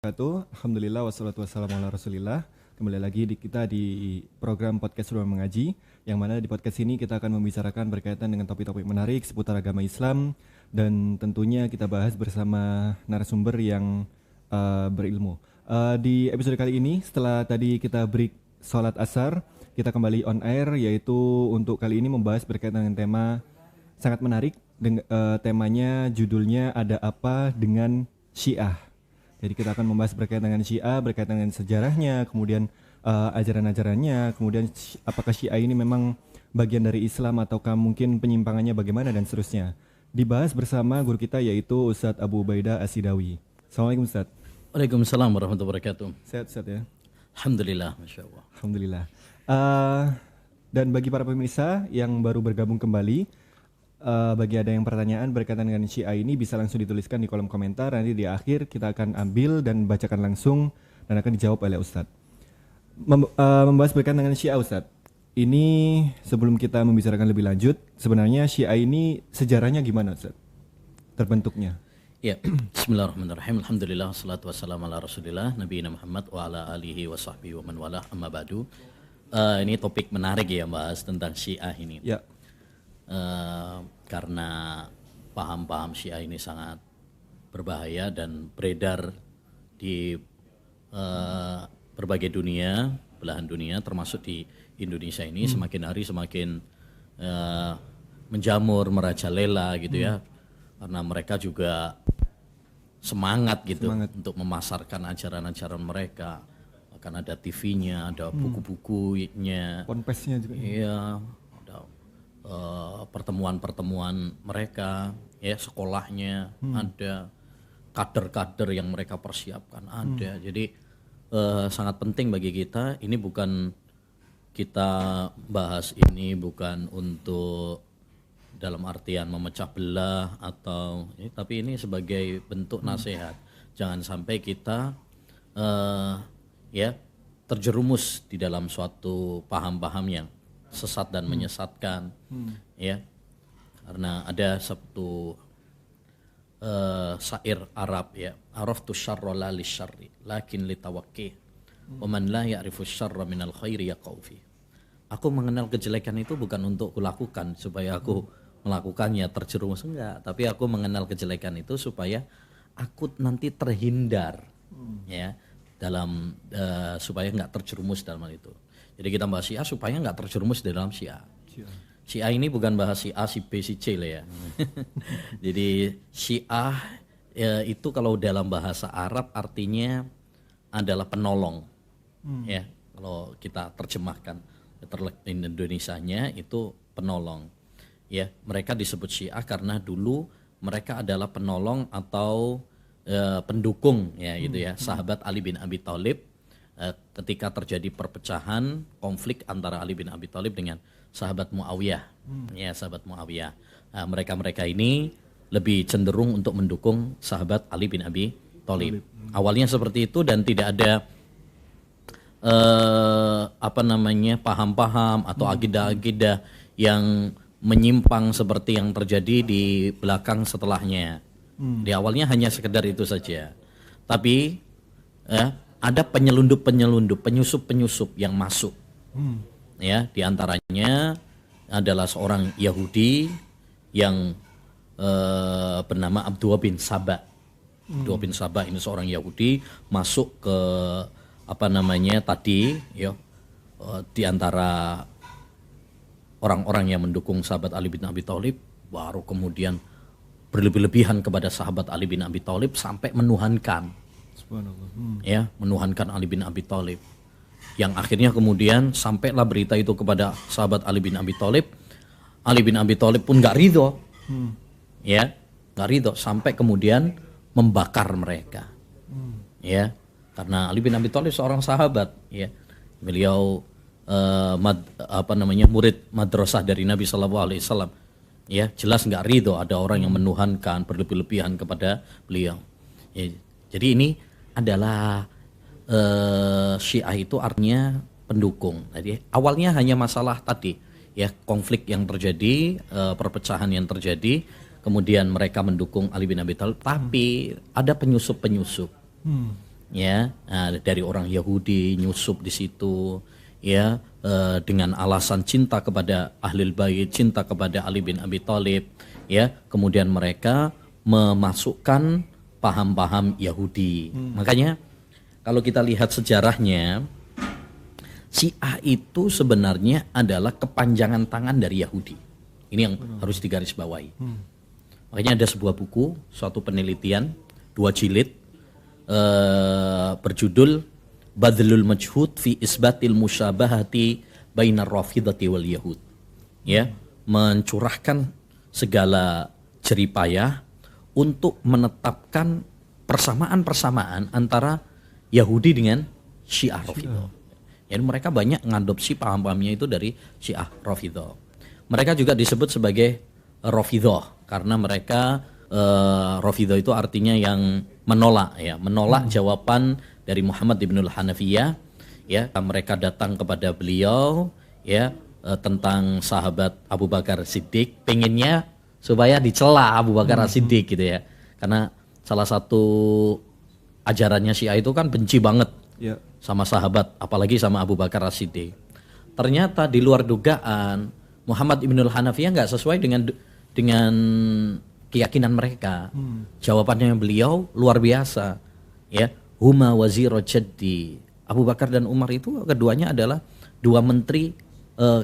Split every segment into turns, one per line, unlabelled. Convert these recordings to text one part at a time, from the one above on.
wabarakatuh. Alhamdulillah wassalatu wassalamu ala rasulillah. Kembali lagi kita di program podcast Ruang Mengaji, yang mana di podcast ini kita akan membicarakan berkaitan dengan topik-topik menarik seputar agama Islam, dan tentunya kita bahas bersama narasumber yang berilmu. Di episode kali ini, setelah tadi kita break sholat asar, kita kembali on air, yaitu untuk kali ini membahas berkaitan dengan tema sangat menarik. Temanya, judulnya Ada Apa Dengan Syiah. Jadi kita akan membahas berkaitan dengan Syiah, berkaitan dengan sejarahnya, kemudian ajaran-ajarannya, kemudian apakah Syiah ini memang bagian dari Islam ataukah mungkin penyimpangannya bagaimana, dan seterusnya. Dibahas bersama guru kita, yaitu Ustadz Abu Ubaidah As-Sidawi. Assalamualaikum Ustadz.
Waalaikumsalam warahmatullahi wabarakatuh.
Sehat Ustadz ya?
Alhamdulillah, Masya Allah.
Alhamdulillah. Dan bagi para pemirsa yang baru bergabung kembali, bagi ada yang pertanyaan berkaitan dengan Syiah ini, bisa langsung dituliskan di kolom komentar. Nanti di akhir kita akan ambil dan bacakan langsung dan akan dijawab oleh Ustadz. Membahas berkaitan dengan Syiah, Ustadz, ini sebelum kita membicarakan lebih lanjut, sebenarnya Syiah ini sejarahnya gimana, Ustadz? Terbentuknya.
Ya, bismillahirrahmanirrahim. Alhamdulillah, salatu wassalamu ala rasulillah, nabiyina Muhammad wa ala alihi wa sahbihi wa man walah, amma ba'du. Ini topik menarik ya, bahas tentang Syiah ini.
Ya.
Karena paham-paham Syiah ini sangat berbahaya dan beredar di berbagai dunia, belahan dunia, termasuk di Indonesia ini. Semakin hari semakin menjamur, merajalela gitu ya, karena mereka juga semangat gitu untuk memasarkan ajaran-ajaran mereka. Akan ada TV-nya, ada buku-bukunya,
Ponpesnya juga.
Iya, pertemuan-pertemuan mereka, ya, sekolahnya ada, kader-kader yang mereka persiapkan ada. Jadi sangat penting bagi kita. Ini bukan kita bahas ini bukan untuk dalam artian memecah belah atau tapi ini sebagai bentuk nasihat. Jangan sampai kita terjerumus di dalam suatu paham-paham yang sesat dan menyesatkan, ya, karena ada satu syair Arab, ya, araftu syarra la lisyarri lakin litawaqi wa man la ya'rifu syarra minal khairi yaqau fi. Aku mengenal kejelekan itu bukan untuk kulakukan supaya aku melakukannya terjerumus, enggak, tapi aku mengenal kejelekan itu supaya aku nanti terhindar, ya, dalam supaya enggak terjerumus dalam hal itu. Jadi kita bahas Syiah supaya nggak terjerumus di dalam Syiah. Syiah ini bukan bahas si A, si B, si C lah ya. Jadi Syiah itu kalau dalam bahasa Arab artinya adalah penolong. Ya, kalau kita terjemahkan Indonesianya itu penolong. Ya, mereka disebut Syiah karena dulu mereka adalah penolong atau pendukung, ya gitu ya, sahabat Ali bin Abi Thalib. Ketika terjadi perpecahan, konflik antara Ali bin Abi Thalib dengan sahabat Muawiyah, ya, sahabat Muawiyah. Mereka ini lebih cenderung untuk mendukung sahabat Ali bin Abi Thalib. Awalnya seperti itu dan tidak ada paham-paham atau akidah-akidah yang menyimpang seperti yang terjadi di belakang setelahnya. Di awalnya hanya sekedar itu saja. Tapi ada penyelundup, penyusup yang masuk. Ya, diantaranya adalah seorang Yahudi yang bernama Abdullah bin Saba. Abdullah bin Saba ini seorang Yahudi masuk ke di antara orang-orang yang mendukung sahabat Ali bin Abi Thalib, baru kemudian berlebih-lebihan kepada sahabat Ali bin Abi Thalib sampai menuhankan. Ya, menuhankan Ali bin Abi Thalib, yang akhirnya kemudian sampailah berita itu kepada sahabat Ali bin Abi Thalib. Ali bin Abi Thalib pun nggak ridho, ya, nggak ridho sampai kemudian membakar mereka, ya, karena Ali bin Abi Thalib seorang sahabat, ya, beliau murid madrasah dari Nabi SAW, ya, jelas nggak ridho ada orang yang menuhankan berlebih-lebihan kepada beliau, ya. Jadi ini adalah Syiah itu artinya pendukung. Jadi awalnya hanya masalah tadi, ya, konflik yang terjadi, perpecahan yang terjadi, kemudian mereka mendukung Ali bin Abi Thalib, tapi ada penyusup-penyusup. ya, dari orang Yahudi nyusup di situ, ya, dengan alasan cinta kepada Ahlul Bait, cinta kepada Ali bin Abi Thalib, ya, kemudian mereka memasukkan paham-paham Yahudi. Makanya kalau kita lihat sejarahnya, Syiah itu sebenarnya adalah kepanjangan tangan dari Yahudi. Ini yang harus digarisbawahi. Makanya ada sebuah buku, suatu penelitian, 2 jilid, berjudul Badlul Majhud fi Isbatil Musyabahati Bainar Rafidhati wal Yahud. Ya, mencurahkan segala jeripayah untuk menetapkan persamaan-persamaan antara Yahudi dengan Syiah Rafidhah. Jadi mereka banyak mengadopsi paham-pahamnya itu dari Syiah Rafidhah. Mereka juga disebut sebagai Rafidhah karena mereka Rafidhah itu artinya yang menolak, ya, menolak jawaban dari Muhammad ibnul Hanafiyah, ya. Mereka datang kepada beliau, ya, tentang sahabat Abu Bakar Siddiq, pengennya supaya dicela Abu Bakar Siddiq gitu ya. Karena salah satu ajarannya Syiah itu kan benci banget, ya, sama sahabat, apalagi sama Abu Bakar As-Siddiq. Ternyata di luar dugaan Muhammad ibnul Hanafiyah nggak sesuai dengan keyakinan mereka. Jawabannya beliau luar biasa, ya. Huma waziro jaddi. Abu Bakar dan Umar itu keduanya adalah 2 menteri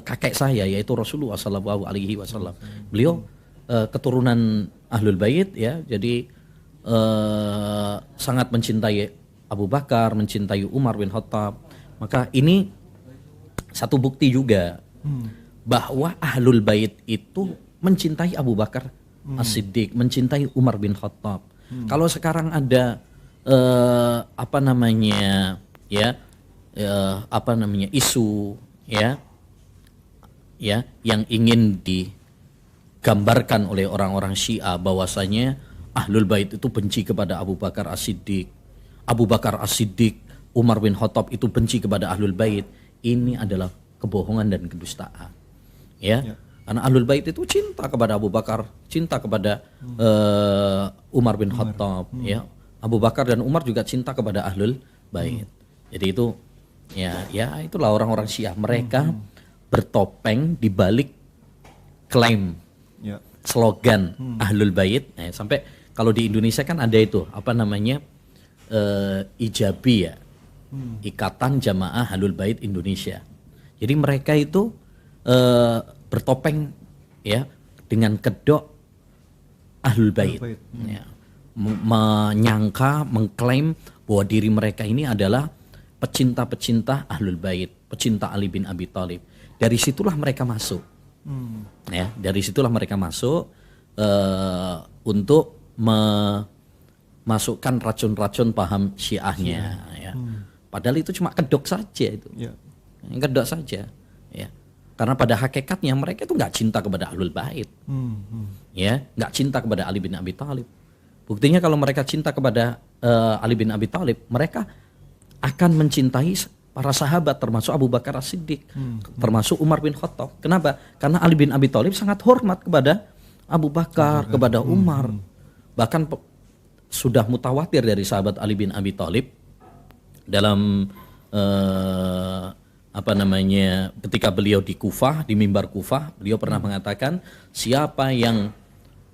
kakek saya, yaitu Rasulullah Shallallahu Alaihi Wasallam. Beliau keturunan Ahlul Bait, ya. Jadi sangat mencintai Abu Bakar, mencintai Umar bin Khattab. Maka ini satu bukti juga bahwa Ahlul Bait itu mencintai Abu Bakar As-Siddiq, mencintai Umar bin Khattab. Kalau sekarang ada isu, ya yang ingin digambarkan oleh orang-orang Syiah bahwasanya Ahlul Bait itu benci kepada Abu Bakar As-Siddiq, Abu Bakar As-Siddiq, Umar bin Khattab itu benci kepada Ahlul Bait. Ini adalah kebohongan dan kedustaan. Ya. Karena Ahlul Bait itu cinta kepada Abu Bakar, cinta kepada Umar bin Khattab, ya. Abu Bakar dan Umar juga cinta kepada Ahlul Bait. Jadi itu ya itulah orang-orang Syiah. Mereka bertopeng di balik klaim, slogan Ahlul Bait. Nah, sampai kalau di Indonesia kan ada itu, Ijabi, ya, Ikatan Jamaah Ahlul Bait Indonesia. Jadi mereka itu bertopeng, ya, dengan kedok Ahlul Bait, ya. Menyangka, mengklaim bahwa diri mereka ini adalah pecinta-pecinta Ahlul Bait, pecinta Ali bin Abi Thalib. Dari situlah mereka masuk, ya, dari situlah mereka masuk untuk masukkan racun-racun paham Syiahnya, ya. Padahal itu cuma kedok saja itu, kedok saja, ya. Karena pada hakikatnya mereka itu nggak cinta kepada Ahlul Bait, ya, nggak cinta kepada Ali bin Abi Thalib. Buktinya kalau mereka cinta kepada Ali bin Abi Thalib, mereka akan mencintai para sahabat termasuk Abu Bakar As-Siddiq, termasuk Umar bin Khattab. Kenapa? Karena Ali bin Abi Thalib sangat hormat kepada Abu Bakar, kepada Umar. Bahkan sudah mutawatir dari sahabat Ali bin Abi Thalib dalam ketika beliau di Kufah, di mimbar Kufah, beliau pernah mengatakan, siapa yang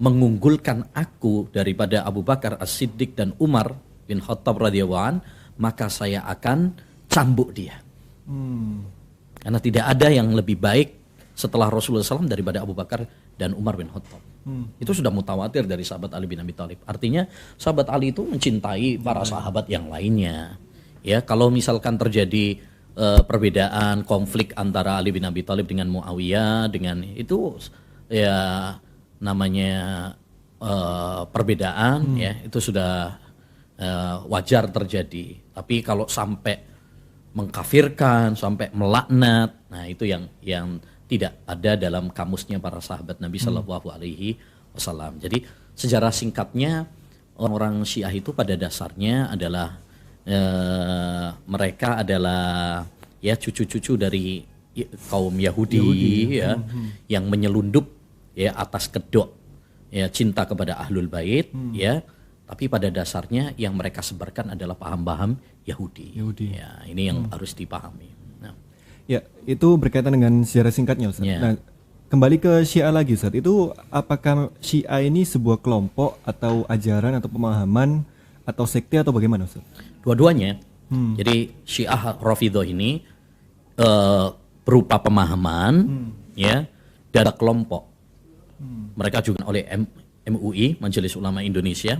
mengunggulkan aku daripada Abu Bakar As-Siddiq dan Umar bin Khattab radhiyallahu an, maka saya akan cambuk dia. Karena tidak ada yang lebih baik setelah Rasulullah SAW daripada Abu Bakar dan Umar bin Khattab. Itu sudah mutawatir dari sahabat Ali bin Abi Thalib. Artinya sahabat Ali itu mencintai para sahabat yang lainnya. Ya, kalau misalkan terjadi perbedaan, konflik antara Ali bin Abi Thalib dengan Muawiyah, dengan itu ya namanya perbedaan, ya, itu sudah wajar terjadi. Tapi kalau sampai mengkafirkan, sampai melaknat, nah itu yang tidak ada dalam kamusnya para sahabat Nabi Shallallahu Alaihi Wasallam. Jadi sejarah singkatnya, orang Syiah itu pada dasarnya adalah mereka adalah ya cucu-cucu dari kaum Yahudi, ya, yang menyelundup, ya, atas kedok, ya, cinta kepada Ahlul Bait, ya, Tapi pada dasarnya yang mereka sebarkan adalah paham-paham Yahudi. Ya, ini yang harus dipahami. Nah,
ya, itu berkaitan dengan sejarah singkatnya Ustaz.
Ya.
Nah, kembali ke Syiah lagi Ustaz. Itu apakah Syiah ini sebuah kelompok atau ajaran atau pemahaman atau sekte atau bagaimana Ustaz?
dua-duanya. Jadi Syiah Rafidhah ini berupa pemahaman ya, dan ada kelompok. Mereka juga oleh MUI, Majelis Ulama Indonesia,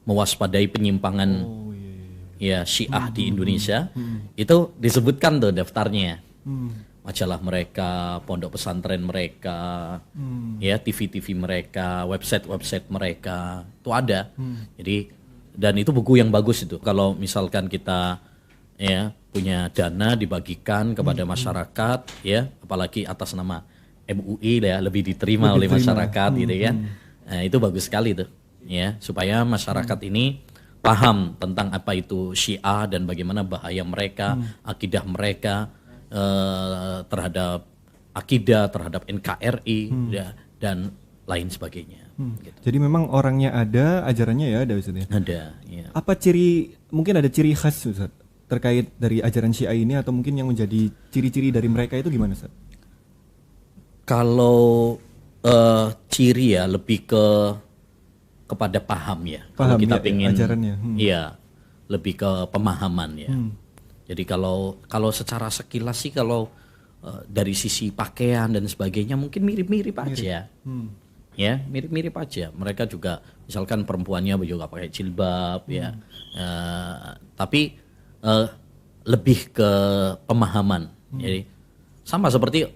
mewaspadai penyimpangan ya Syiah di Indonesia. Itu disebutkan tuh daftarnya. Majalah mereka, pondok pesantren mereka, ya TV-TV mereka, website-website mereka, itu ada. Jadi dan itu buku yang bagus itu. Kalau misalkan kita ya punya dana dibagikan kepada masyarakat, ya apalagi atas nama MUI ya lebih diterima oleh masyarakat gitu kan. Nah, itu bagus sekali tuh. Ya, supaya masyarakat ini paham tentang apa itu Syiah dan bagaimana bahaya mereka, akidah mereka terhadap akidah, terhadap NKRI ya, dan lain sebagainya. Gitu.
Jadi memang orangnya ada, ajarannya ya ada Ustaz ya?
Ada. Ya.
Apa mungkin ada ciri khas Ustaz terkait dari ajaran Syiah ini atau mungkin yang menjadi ciri-ciri dari mereka itu gimana Ustaz?
Kalau ciri ya lebih kepada paham ya. Kalau kita pengen
ajarannya.
Iya, lebih ke pemahaman ya. Jadi kalau secara sekilas sih kalau dari sisi pakaian dan sebagainya mungkin mirip-mirip aja. Ya, mirip-mirip aja. Mereka juga misalkan perempuannya juga pakai jilbab ya. Tapi lebih ke pemahaman. Jadi sama seperti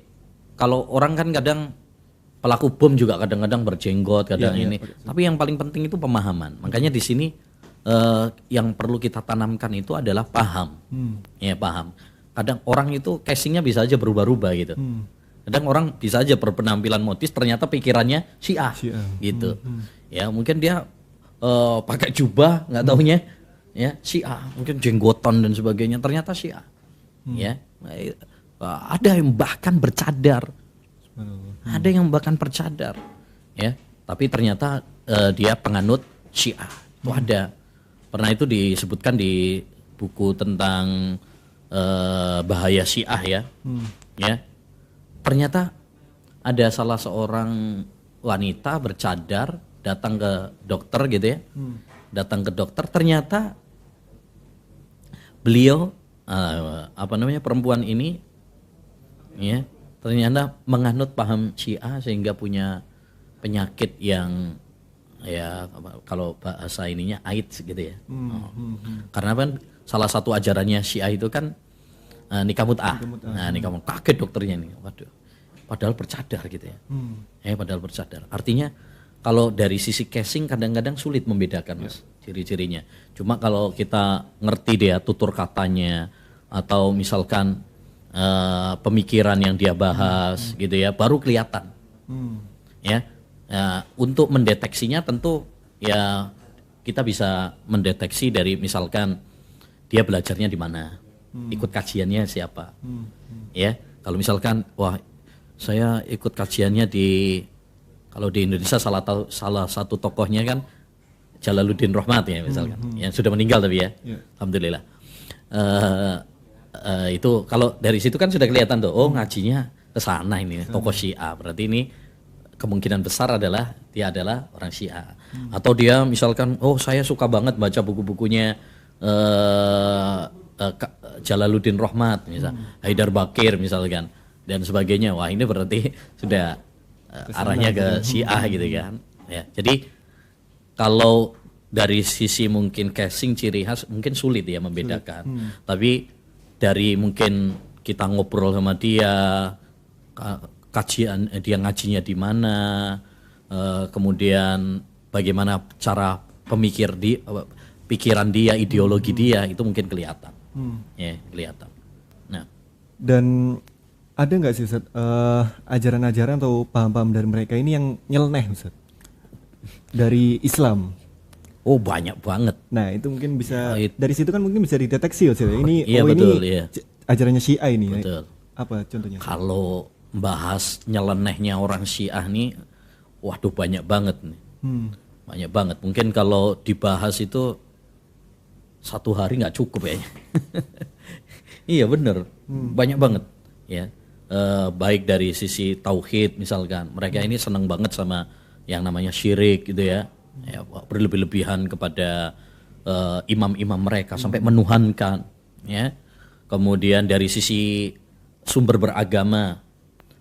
kalau orang kan kadang pelaku bom juga kadang-kadang berjenggot, kadang ini. Tapi yang paling penting itu pemahaman. Makanya di sini yang perlu kita tanamkan itu adalah paham. Ya, paham. Kadang orang itu casingnya bisa aja berubah-ubah gitu. Kadang orang bisa aja berpenampilan modis ternyata pikirannya Syiah. Gitu. Ya, mungkin dia pakai jubah nggak taunya ya Syiah, mungkin jenggotan dan sebagainya ternyata Syiah. Ya. Ada yang bahkan bercadar. Ada yang bahkan bercadar, ya. Tapi ternyata dia penganut Syiah. Itu ada. Pernah itu disebutkan di buku tentang bahaya Syiah ya. Ya. Ternyata ada salah seorang wanita bercadar datang ke dokter gitu ya. Datang ke dokter ternyata beliau perempuan ini ya ternyata menganut paham Syiah sehingga punya penyakit yang ya kalau bahasa ininya AIDS gitu ya. Karena kan salah satu ajarannya Syiah itu kan nikah mut'ah. Nah, nikah mut'ah kaget dokternya nih. Waduh. Padahal bercadar gitu ya. Padahal bercadar. Artinya kalau dari sisi casing kadang-kadang sulit membedakan Mas ciri-cirinya. Cuma kalau kita ngerti dia tutur katanya atau misalkan pemikiran yang dia bahas gitu ya baru kelihatan. Ya. Untuk mendeteksinya tentu ya kita bisa mendeteksi dari misalkan dia belajarnya di mana, ikut kajiannya siapa. Ya, kalau misalkan wah saya ikut kajiannya kalau di Indonesia salah satu tokohnya kan Jalaluddin Rahmat ya misalkan, yang sudah meninggal tapi ya, alhamdulillah. Itu kalau dari situ kan sudah kelihatan tuh, oh ngajinya ke sana ini tokoh Syiah, berarti ini kemungkinan besar adalah dia adalah orang Syiah. Atau dia misalkan, oh saya suka banget baca buku-bukunya Jalaluddin Rahmat, misal Haidar Bakir misalkan dan sebagainya. Wah ini berarti sudah arahnya ke Syiah gitu kan. Ya, jadi kalau dari sisi mungkin casing ciri khas mungkin sulit ya membedakan. Tapi dari mungkin kita ngobrol sama dia, kajian dia ngajinya di mana, kemudian bagaimana cara pikiran dia, ideologi dia itu mungkin kelihatan. Ya, kelihatan. Nah,
dan ada nggak sih Ustaz ajaran-ajaran atau paham-paham dari mereka ini yang nyeleneh Ustaz dari Islam?
Oh banyak banget.
Nah itu mungkin bisa dari situ kan mungkin bisa dideteksi Ustaz. Ini
betul,
ini ajarannya Syiah ini.
Betul.
Apa contohnya?
Kalau bahas nyelenehnya orang Syiah nih, waduh banyak banget nih. banyak banget. Mungkin kalau dibahas itu satu hari nggak cukup ya. Iya bener, banyak banget ya. Baik dari sisi tauhid misalkan, mereka ini senang banget sama yang namanya syirik gitu ya, berlebih-lebihan kepada imam-imam mereka sampai menuhankan ya. Kemudian dari sisi sumber beragama,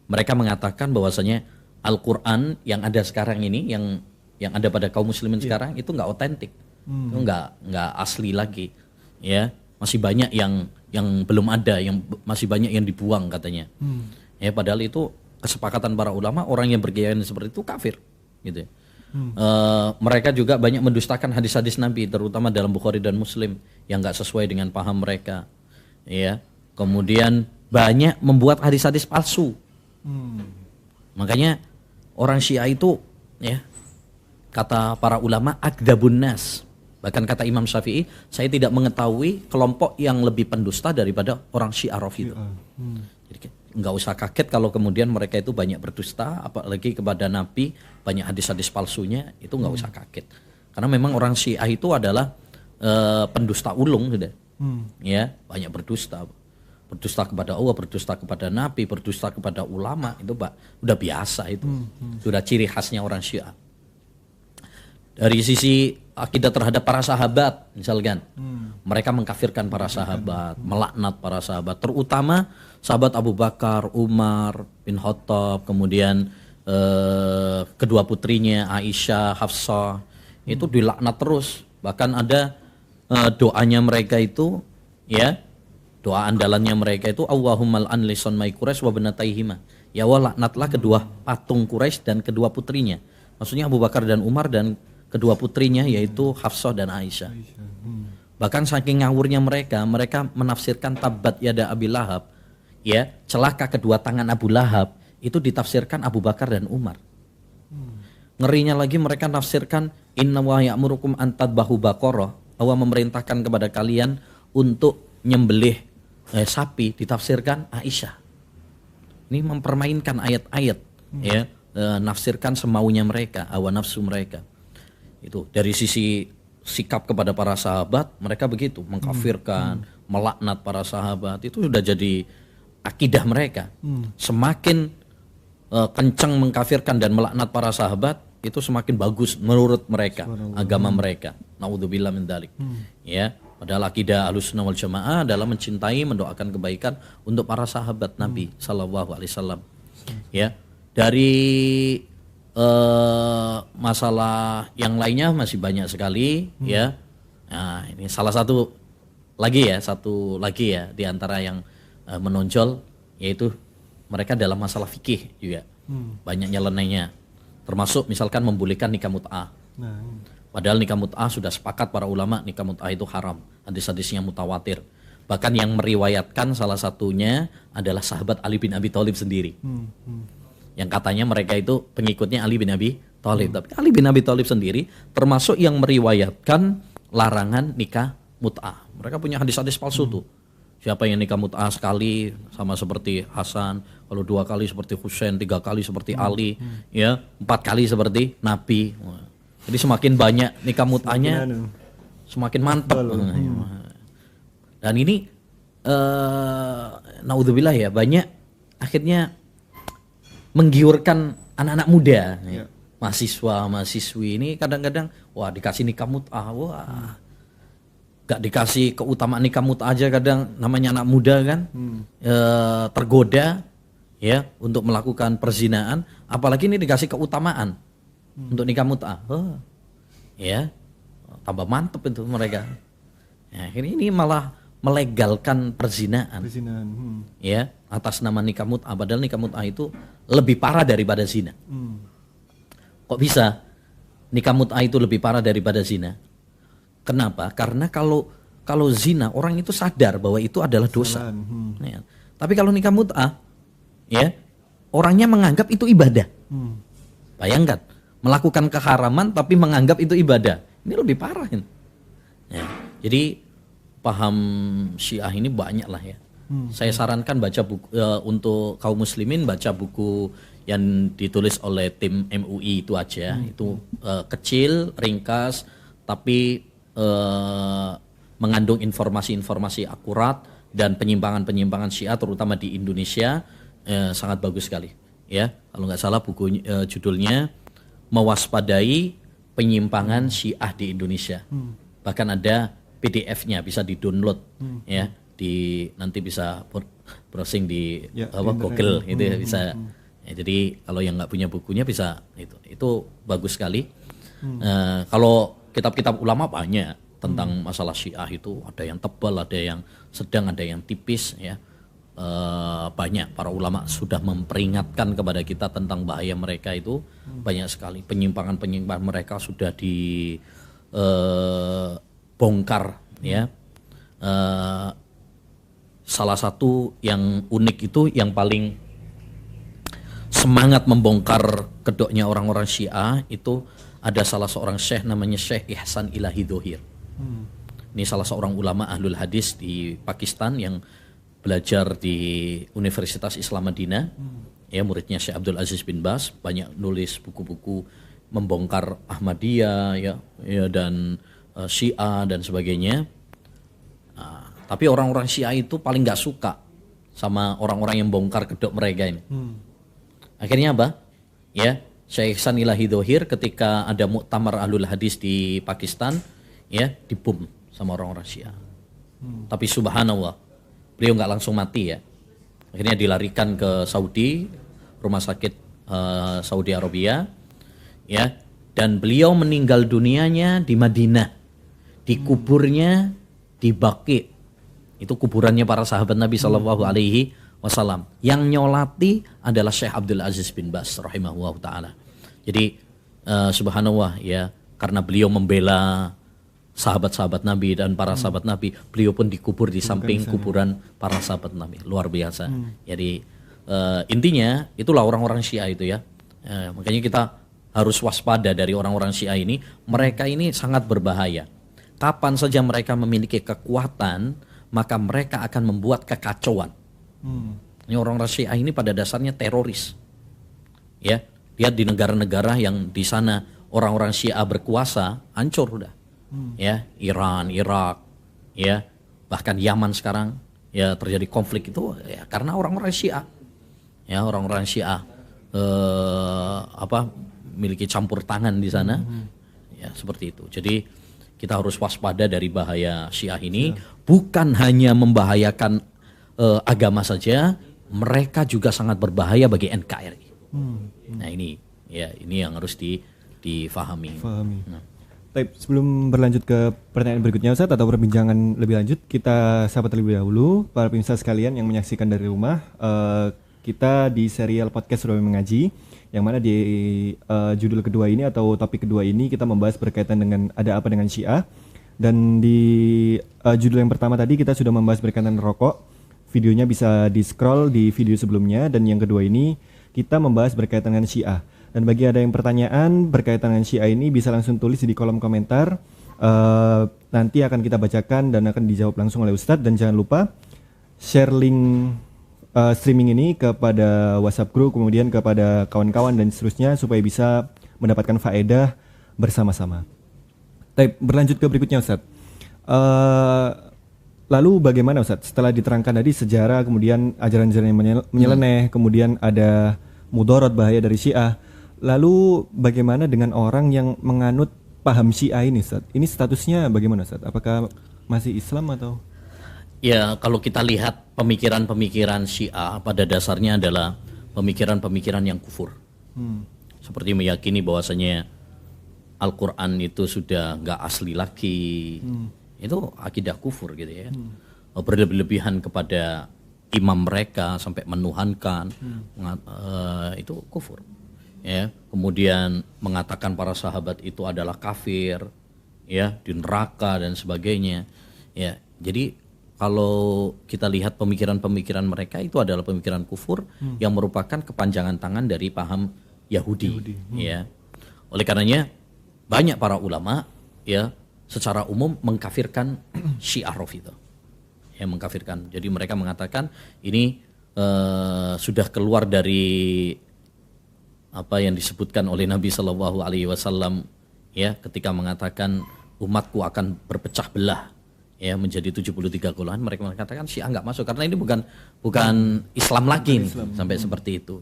mereka mengatakan bahwasanya Al-Quran yang ada sekarang ini, yang ada pada kaum muslimin sekarang itu nggak otentik, itu nggak asli lagi ya. Masih banyak yang belum ada, yang masih banyak yang dibuang katanya. Ya padahal itu kesepakatan para ulama, orang yang berkeyakinan seperti itu kafir gitu ya. Mereka juga banyak mendustakan hadis-hadis Nabi, terutama dalam Bukhari dan Muslim yang nggak sesuai dengan paham mereka ya. Kemudian banyak membuat hadis-hadis palsu. Makanya orang Syiah itu ya, kata para ulama akdzabun nas. Bahkan kata Imam Syafi'i, saya tidak mengetahui kelompok yang lebih pendusta daripada orang Syiah Rafidhah. Jadi nggak usah kaget kalau kemudian mereka itu banyak berdusta, apalagi kepada Nabi, banyak hadis-hadis palsunya, itu nggak usah kaget. Karena memang orang Syiah itu adalah pendusta ulung, sudah. Ya, banyak berdusta. Berdusta kepada Allah, berdusta kepada Nabi, berdusta kepada ulama, itu udah biasa itu. Sudah ciri khasnya orang Syiah. Dari sisi akidah terhadap para sahabat misalkan, mereka mengkafirkan para sahabat, melaknat para sahabat, terutama sahabat Abu Bakar, Umar bin Khattab, kemudian kedua putrinya Aisyah, Hafsah, itu dilaknat terus. Bahkan ada doanya mereka itu ya, doa andalannya mereka itu Allahumma al'an li sonmai Quraisy wa banataihima. Ya Allah, laknatlah kedua patung Quraisy dan kedua putrinya. Maksudnya Abu Bakar dan Umar dan kedua putrinya yaitu Hafsah dan Aisyah. Bahkan saking ngawurnya mereka menafsirkan tabat yada Abi Lahab, ya, celaka kedua tangan Abu Lahab, itu ditafsirkan Abu Bakar dan Umar. Ngerinya lagi mereka nafsirkan inna wa ya'murukum an tadbahu baqarah, Allah memerintahkan kepada kalian untuk nyembelih sapi, ditafsirkan Aisyah. Ini mempermainkan ayat-ayat ya, nafsirkan semaunya mereka, hawa nafsu mereka. Itu dari sisi sikap kepada para sahabat, mereka begitu mengkafirkan, melaknat para sahabat, itu sudah jadi akidah mereka. Semakin kencang mengkafirkan dan melaknat para sahabat, itu semakin bagus menurut mereka agama mereka. Naudzubillah min dzalik. Ya, padahal akidah Ahlussunnah wal Jamaah adalah mencintai, mendoakan kebaikan untuk para sahabat Nabi sallallahu alaihi wasallam. Ya, dari masalah yang lainnya masih banyak sekali ya. Nah, ini salah satu lagi ya di antara yang menonjol, yaitu mereka dalam masalah fikih juga banyak nyelenehnya, termasuk misalkan membolehkan nikah mut'ah. Padahal nikah mut'ah sudah sepakat para ulama nikah mut'ah itu haram, hadis-hadisnya mutawatir. Bahkan yang meriwayatkan salah satunya adalah sahabat Ali bin Abi Thalib sendiri. Yang katanya mereka itu pengikutnya Ali bin Abi Thalib. Tapi Ali bin Abi Thalib sendiri termasuk yang meriwayatkan larangan nikah mut'ah. Mereka punya hadis-hadis palsu tuh. Siapa yang nikah mut'ah sekali sama seperti Hasan, kalau 2 kali seperti Husain, 3 kali seperti Ali, ya 4 kali seperti Nabi. Jadi semakin banyak nikah mut'ahnya, semakin mantap. Dan ini naudzubillah ya, banyak akhirnya menggiurkan anak-anak muda, mahasiswa-mahasiswi ini kadang-kadang wah dikasih nikah mut'ah, wah gak dikasih keutamaan nikah mut'ah aja kadang namanya anak muda kan tergoda ya untuk melakukan perzinaan, apalagi ini dikasih keutamaan untuk nikah mut'ah, ya tambah mantep itu mereka. Ya, ini malah melegalkan perzinaan. Ya, atas nama nikah mut'ah, padahal nikah mut'ah itu lebih parah daripada zina. Kok bisa nikah mut'ah itu lebih parah daripada zina? Kenapa? Karena kalau zina orang itu sadar bahwa itu adalah dosa. Ya. Tapi kalau nikah mut'ah, ya orangnya menganggap itu ibadah. Bayangkan melakukan keharaman tapi menganggap itu ibadah. Ini lebih parah. Ya. Jadi paham Syiah ini banyak lah ya. Saya sarankan baca buku untuk kaum muslimin, baca buku yang ditulis oleh tim MUI itu aja. Itu kecil, ringkas, tapi mengandung informasi-informasi akurat dan penyimpangan-penyimpangan Syiah terutama di Indonesia sangat bagus sekali. Ya, kalau nggak salah buku judulnya Mewaspadai Penyimpangan Syiah di Indonesia. Bahkan ada PDF-nya bisa di-download ya, nanti bisa browsing di Google itu ya bisa. Ya, jadi kalau yang nggak punya bukunya bisa itu bagus sekali. Kalau kitab-kitab ulama banyak tentang masalah Syiah itu, ada yang tebal, ada yang sedang, ada yang tipis ya. Banyak para ulama sudah memperingatkan kepada kita tentang bahaya mereka itu banyak sekali. Penyimpangan-penyimpangan mereka sudah dibongkar ya. Salah satu yang unik itu yang paling semangat membongkar kedoknya orang-orang Syiah itu ada salah seorang syekh namanya Syekh Ihsan Ilahi Dhohir. Ini salah seorang ulama ahlul hadis di Pakistan yang belajar di Universitas Islam Madinah. Ya, muridnya Syekh Abdul Aziz bin Baz, banyak nulis buku-buku membongkar Ahmadiyah ya dan Syiah dan sebagainya. Tapi orang-orang Syiah itu paling nggak suka sama orang-orang yang bongkar kedok mereka ini. Akhirnya apa? Ya, Syekh Ihsan Ilahi Dhohir ketika ada muktamar ahlul hadis di Pakistan, ya dibom sama orang-orang Syiah. Tapi subhanallah, beliau nggak langsung mati ya. Akhirnya dilarikan ke Saudi, rumah sakit Saudi Arabia, ya. Dan beliau meninggal dunianya di Madinah, dikuburnya di Baqi. Itu kuburannya para sahabat Nabi Shallallahu Alaihi Wasallam. Yang nyolati adalah Syekh Abdul Aziz bin Baz rahimahullah taala. Jadi subhanallah ya, karena beliau membela sahabat-sahabat Nabi dan para sahabat Nabi, beliau pun dikubur di samping kuburan para sahabat Nabi. Luar biasa. Jadi intinya itulah orang-orang Syiah itu ya. Makanya kita harus waspada dari orang-orang Syiah ini. Mereka ini sangat berbahaya. Kapan saja mereka memiliki kekuatan, maka mereka akan membuat kekacauan. Ini orang-orang Syiah ini pada dasarnya teroris. Ya, lihat di negara-negara yang di sana orang-orang Syiah berkuasa, hancur udah. Ya, Iran, Irak, ya, bahkan Yaman sekarang ya terjadi konflik itu ya karena orang-orang Syiah. Ya, orang-orang Syiah memiliki campur tangan di sana. Ya, seperti itu. Jadi kita harus waspada dari bahaya Syiah ini, bukan hanya membahayakan agama saja, mereka juga sangat berbahaya bagi NKRI. Nah, ini yang harus difahami. Nah.
Baik, sebelum berlanjut ke pertanyaan berikutnya Ustadz atau perbincangan lebih lanjut, kita sahabat terlebih dahulu para pemirsa sekalian yang menyaksikan dari rumah. Kita di serial podcast Sudah Mengaji, yang mana di judul kedua ini atau topik kedua ini kita membahas berkaitan dengan ada apa dengan Syiah. Dan di judul yang pertama tadi kita sudah membahas berkaitan rokok. Videonya bisa di scroll di video sebelumnya. Dan yang kedua ini kita membahas berkaitan dengan Syiah. Dan bagi ada yang pertanyaan berkaitan dengan Syiah ini bisa langsung tulis di kolom komentar. Nanti akan kita bacakan dan akan dijawab langsung oleh Ustadz. Dan jangan lupa share link streaming ini kepada WhatsApp group, kemudian kepada kawan-kawan dan seterusnya supaya bisa mendapatkan faedah bersama-sama. Baik, berlanjut ke berikutnya Ustadz. Lalu bagaimana Ustadz setelah diterangkan tadi sejarah, kemudian ajaran-ajaran yang menyeleneh, kemudian ada mudorot bahaya dari Syiah. Lalu bagaimana dengan orang yang menganut paham Syiah ini Ustadz? Ini statusnya bagaimana Ustadz? Apakah masih Islam atau?
Ya, kalau kita lihat pemikiran-pemikiran Syiah pada dasarnya adalah pemikiran-pemikiran yang kufur. Seperti meyakini bahwasanya Al-Quran itu sudah nggak asli lagi. Itu akidah kufur gitu ya. Berlebih-lebihan kepada imam mereka sampai menuhankan, itu kufur. Ya, kemudian mengatakan para sahabat itu adalah kafir, ya, di neraka dan sebagainya. Ya, jadi kalau kita lihat pemikiran-pemikiran mereka itu adalah pemikiran kufur yang merupakan kepanjangan tangan dari paham Yahudi. Ya. Oleh karenanya banyak para ulama ya secara umum mengkafirkan Syiah Rafidhah. yang mengkafirkan. Jadi mereka mengatakan ini sudah keluar dari apa yang disebutkan oleh Nabi Shallallahu Alaihi Wasallam ya ketika mengatakan umatku akan berpecah belah ya menjadi 73 golongan. Mereka mengatakan Syiah nggak masuk karena ini bukan Islam lagi nih, sampai seperti itu.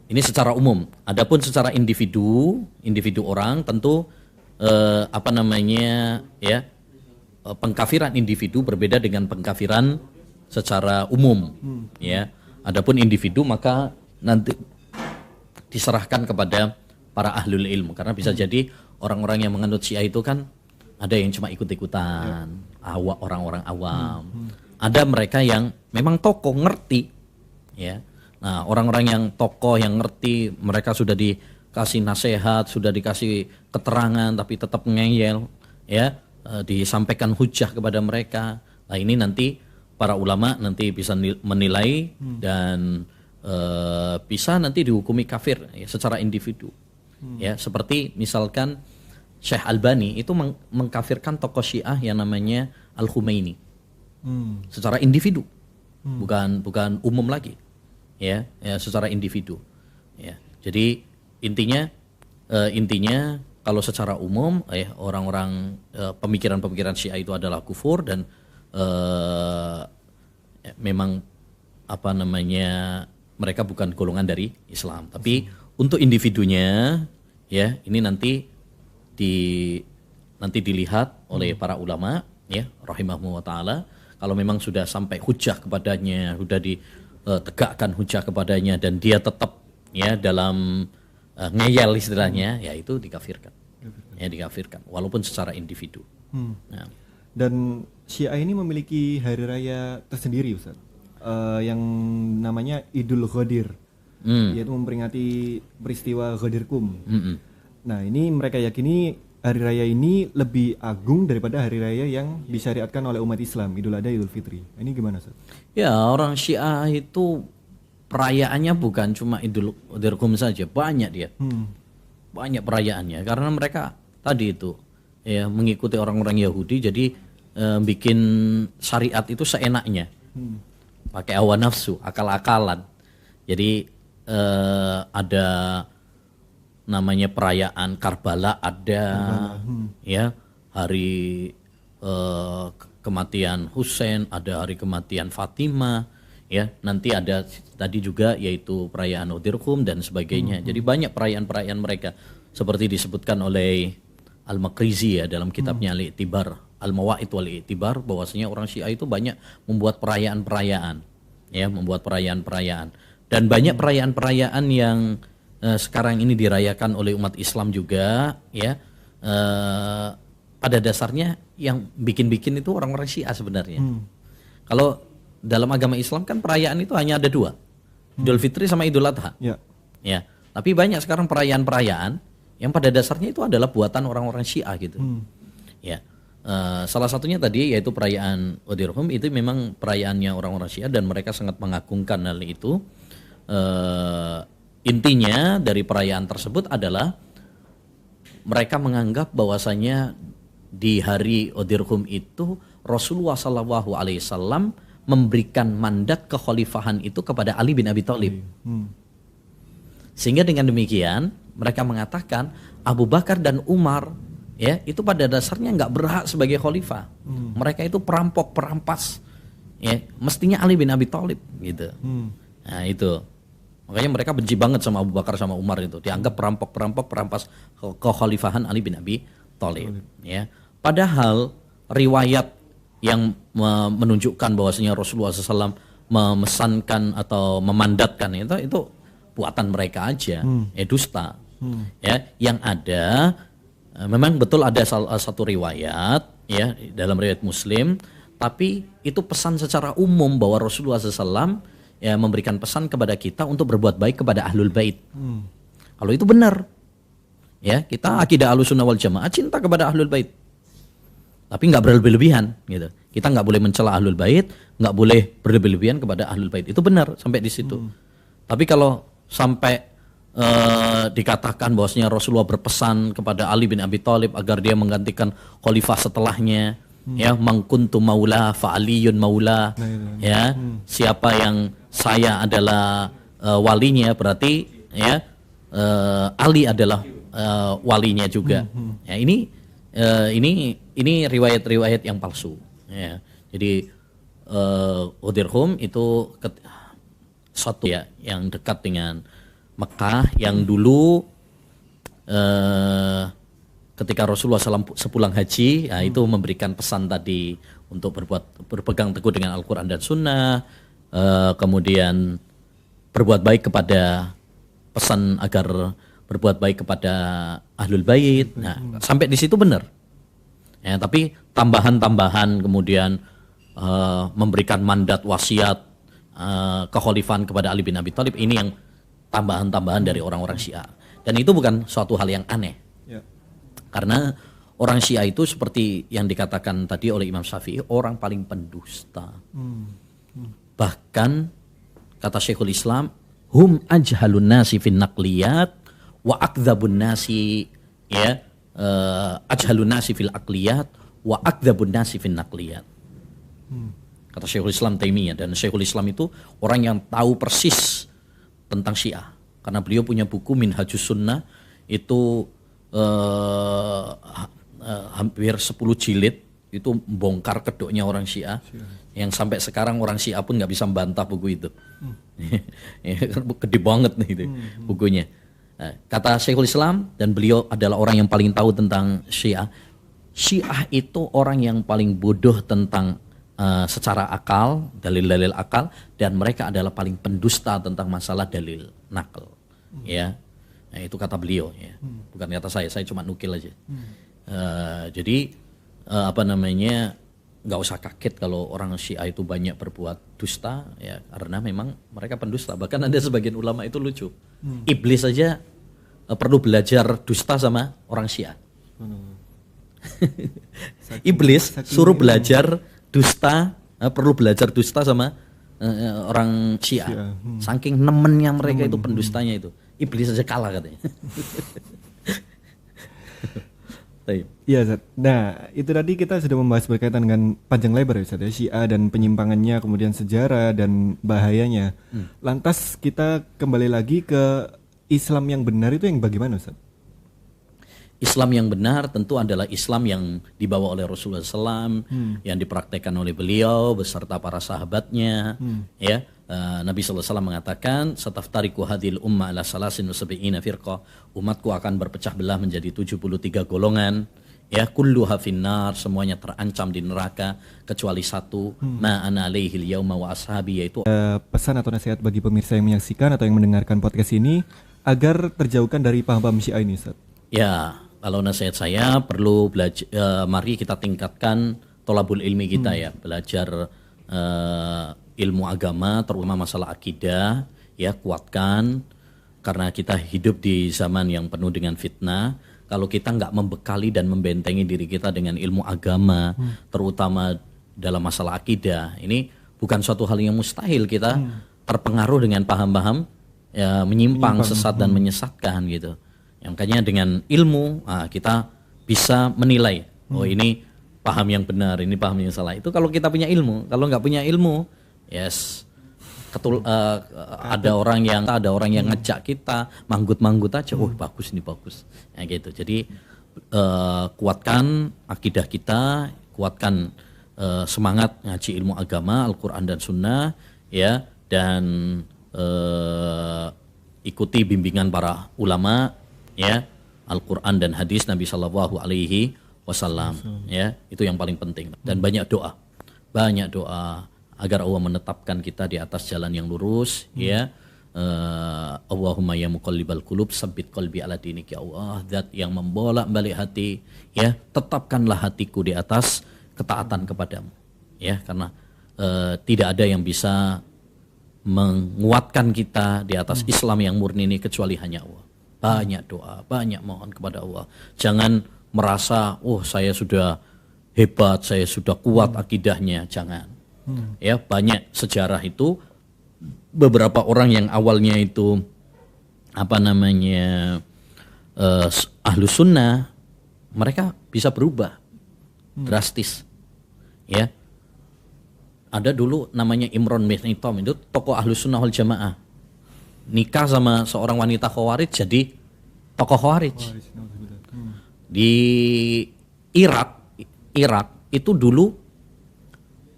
Ini secara umum. Adapun secara individu orang tentu pengkafiran individu berbeda dengan pengkafiran secara umum ya. Adapun individu maka nanti diserahkan kepada para ahlul ilmu karena bisa jadi orang-orang yang menganut Syiah itu kan ada yang cuma ikut-ikutan, orang-orang awam. Ada mereka yang memang tokoh ngerti ya. Nah, orang-orang yang tokoh yang ngerti, mereka sudah dikasih nasihat, sudah dikasih keterangan tapi tetap ngeyel ya, disampaikan hujah kepada mereka. Nah, ini nanti para ulama nanti bisa menilai dan bisa nanti dihukumi kafir ya, secara individu. Ya, seperti misalkan Syekh Albani itu mengkafirkan tokoh Syiah yang namanya Al-Khumaini. Secara individu. Bukan umum lagi. Ya, secara individu. Ya. Jadi intinya kalau secara umum orang-orang pemikiran-pemikiran Syiah itu adalah kufur dan memang mereka bukan golongan dari Islam. Tapi untuk individunya ya ini nanti dilihat oleh para ulama ya rahimahumullah taala. Kalau memang sudah sampai hujah kepadanya, sudah ditegakkan hujah kepadanya dan dia tetap ya dalam ngeyel istilahnya, ya itu dikafirkan. Ya dikafirkan walaupun secara individu. Nah.
Dan Syiah ini memiliki hari raya tersendiri Ustaz, yang namanya Idul Ghadir, yaitu memperingati peristiwa Ghadir Qum. Nah ini mereka yakini hari raya ini lebih agung daripada hari raya yang disyariatkan oleh umat Islam, Idul Adha, Idul Fitri. Ini gimana Ustaz?
Ya orang Syiah itu perayaannya bukan cuma Idul Qum saja, banyak dia. Banyak perayaannya karena mereka tadi itu ya mengikuti orang-orang Yahudi, jadi bikin syariat itu seenaknya, pakai hawa nafsu, akal-akalan. Jadi ada namanya perayaan Karbala ada, ya hari kematian Husain, ada hari kematian Fatimah, ya nanti ada tadi juga yaitu perayaan Ghadir Qum dan sebagainya. Jadi banyak perayaan-perayaan mereka seperti disebutkan oleh Al-Maqrizi ya dalam kitabnya Al-I'tibar Al-Mawa'id wal-I'tibar, bahwasanya orang Syiah itu banyak membuat perayaan-perayaan ya, membuat perayaan-perayaan dan banyak perayaan-perayaan yang sekarang ini dirayakan oleh umat Islam juga ya. Pada dasarnya yang bikin-bikin itu orang-orang Syiah sebenarnya. Kalau dalam agama Islam kan perayaan itu hanya ada dua, Idul Fitri sama Idul Adha. Ya, tapi banyak sekarang perayaan-perayaan yang pada dasarnya itu adalah buatan orang-orang Syiah gitu. Ya, salah satunya tadi yaitu perayaan Ghadir Qum, itu memang perayaannya orang-orang Syiah dan mereka sangat mengagungkan hal itu. Intinya dari perayaan tersebut adalah mereka menganggap bahwasanya di hari Ghadir Qum itu Rasulullah SAW memberikan mandat kekhalifahan itu kepada Ali bin Abi Thalib. Sehingga dengan demikian mereka mengatakan Abu Bakar dan Umar ya itu pada dasarnya nggak berhak sebagai khalifah. Mereka itu perampok, perampas. Ya, mestinya Ali bin Abi Thalib gitu. Nah, itu. Makanya mereka benci banget sama Abu Bakar sama Umar itu. Dianggap perampok-perampok, perampas kekhalifahan Ali bin Abi Thalib. Ya. Padahal riwayat yang menunjukkan bahwasanya Rasulullah SAW memesankan atau memandatkan itu buatan mereka aja, dusta. Ya, yang ada memang betul ada salah satu riwayat ya dalam riwayat Muslim, tapi itu pesan secara umum bahwa Rasulullah SAW ya memberikan pesan kepada kita untuk berbuat baik kepada ahlul bait. Kalau itu benar, ya kita akidah Ahlussunnah wal Jamaah cinta kepada ahlul bait, tapi nggak berlebih-lebihan gitu. Kita nggak boleh mencela ahlul bait, nggak boleh berlebih-lebihan kepada ahlul bait. Itu benar sampai di situ. Tapi kalau sampai dikatakan bahwasanya Rasulullah berpesan kepada Ali bin Abi Thalib agar dia menggantikan khalifah setelahnya, Ya, mangkuntu maula fa aliyun maula. Ya, siapa yang saya adalah walinya, berarti ya Ali adalah walinya juga. Ya, ini riwayat-riwayat yang palsu. Ya, jadi Udirhum itu suatu ya yang dekat dengan Mekah yang dulu ketika Rasulullah SAW sepulang haji, ya, itu memberikan pesan tadi untuk berpegang teguh dengan Al-Quran dan Sunnah, kemudian berbuat baik kepada pesan agar berbuat baik kepada Ahlul Bait. Nah, sampai di situ benar. Ya, tapi tambahan-tambahan kemudian memberikan mandat wasiat kekhalifahan kepada Ali bin Abi Thalib, ini yang tambahan-tambahan dari orang-orang Syiah. Dan itu bukan suatu hal yang aneh. Karena orang Syiah itu seperti yang dikatakan tadi oleh Imam Syafi'i, orang paling pendusta. Bahkan kata Syekhul Islam, hum ajhalun nasi fin naqliyat wa akdzabun nasi, ya, ajhalun nasi fil aqliyat wa akdzabun nasi fin naqliyat. Kata Syekhul Islam Taimiyah, dan Syekhul Islam itu orang yang tahu persis tentang Syiah karena beliau punya buku Minhajus Sunnah, itu hampir 10 jilid, itu bongkar kedoknya orang Syiah yang sampai sekarang orang Syiah pun nggak bisa membantah buku itu. Gede banget nih itu bukunya. Nah, kata Syekhul Islam, dan beliau adalah orang yang paling tahu tentang Syiah. Syiah itu orang yang paling bodoh tentang secara akal, dalil-dalil akal, dan mereka adalah paling pendusta tentang masalah dalil nakal. Ya. Nah, itu kata beliau, ya. Bukan kata saya cuma nukil aja. Jadi nggak usah kaget kalau orang Syiah itu banyak berbuat dusta, ya, karena memang mereka pendusta. Bahkan ada sebagian ulama itu lucu. Iblis saja perlu belajar dusta sama orang Syiah. Iblis suruh belajar dusta, perlu belajar dusta sama orang Syiah. Saking nemennya mereka itu pendustanya itu. Iblis saja kalah katanya.
Iya, Ustaz. Nah, itu tadi kita sudah membahas berkaitan dengan panjang lebar ya, Ustaz, ya, Syiah dan penyimpangannya, kemudian sejarah dan bahayanya. Lantas kita kembali lagi ke Islam yang benar itu yang bagaimana, Ustaz?
Islam yang benar tentu adalah Islam yang dibawa oleh Rasulullah SAW, yang dipraktekkan oleh beliau beserta para sahabatnya. Ya, Nabi SAW mengatakan, "Sataftariqu hadhil umma ala salasin wa sab'ina firqah." Umatku akan berpecah belah menjadi 73 golongan. Ya, kulluha finnar, semuanya terancam di neraka kecuali satu, ma ana alaihil yauma wa ashabi, yaitu
pesan atau nasihat bagi pemirsa yang menyaksikan atau yang mendengarkan podcast ini agar terjauhkan dari paham-paham Syiah ini, Ustaz.
Ya, kalau nasihat saya perlu belajar, mari kita tingkatkan tolabul ilmi kita, ya, belajar ilmu agama, terutama masalah akidah, ya, kuatkan, karena kita hidup di zaman yang penuh dengan fitnah. Kalau kita nggak membekali dan membentengi diri kita dengan ilmu agama, terutama dalam masalah akidah, ini bukan suatu hal yang mustahil kita terpengaruh dengan paham-paham ya, menyimpang, sesat dan menyesatkan gitu. Makanya dengan ilmu kita bisa menilai, oh ini paham yang benar, ini paham yang salah. Itu kalau kita punya ilmu. Kalau nggak punya ilmu, yes, ada orang yang ngejak kita manggut-manggut aja, oh bagus ini bagus, ya gitu. Jadi kuatkan akidah kita, kuatkan semangat ngaji ilmu agama, Al-Quran dan Sunnah, ya, dan ikuti bimbingan para ulama, ya, Al-Quran dan hadis Nabi Shallallahu Alaihi Wasallam, ya, itu yang paling penting. Dan banyak doa agar Allah menetapkan kita di atas jalan yang lurus, ya. Allahumma ya muqallibal qulub tsabbit qalbi ala dinik, ya Allah, zat yang membolak-balik hati, ya, tetapkanlah hatiku di atas ketaatan kepadamu, ya, karena tidak ada yang bisa menguatkan kita di atas Islam yang murni ini kecuali hanya Allah. Banyak doa, banyak mohon kepada Allah. Jangan merasa, oh saya sudah hebat, saya sudah kuat akidahnya, jangan. Ya, banyak sejarah itu beberapa orang yang awalnya itu ahlu sunnah, mereka bisa berubah drastis, Ya. Ada dulu namanya Imron bin Hitam, itu tokoh Ahlus Sunnah wal Jamaah. Nikah sama seorang wanita Khawarij jadi tokoh Khawarij. Di Irak itu dulu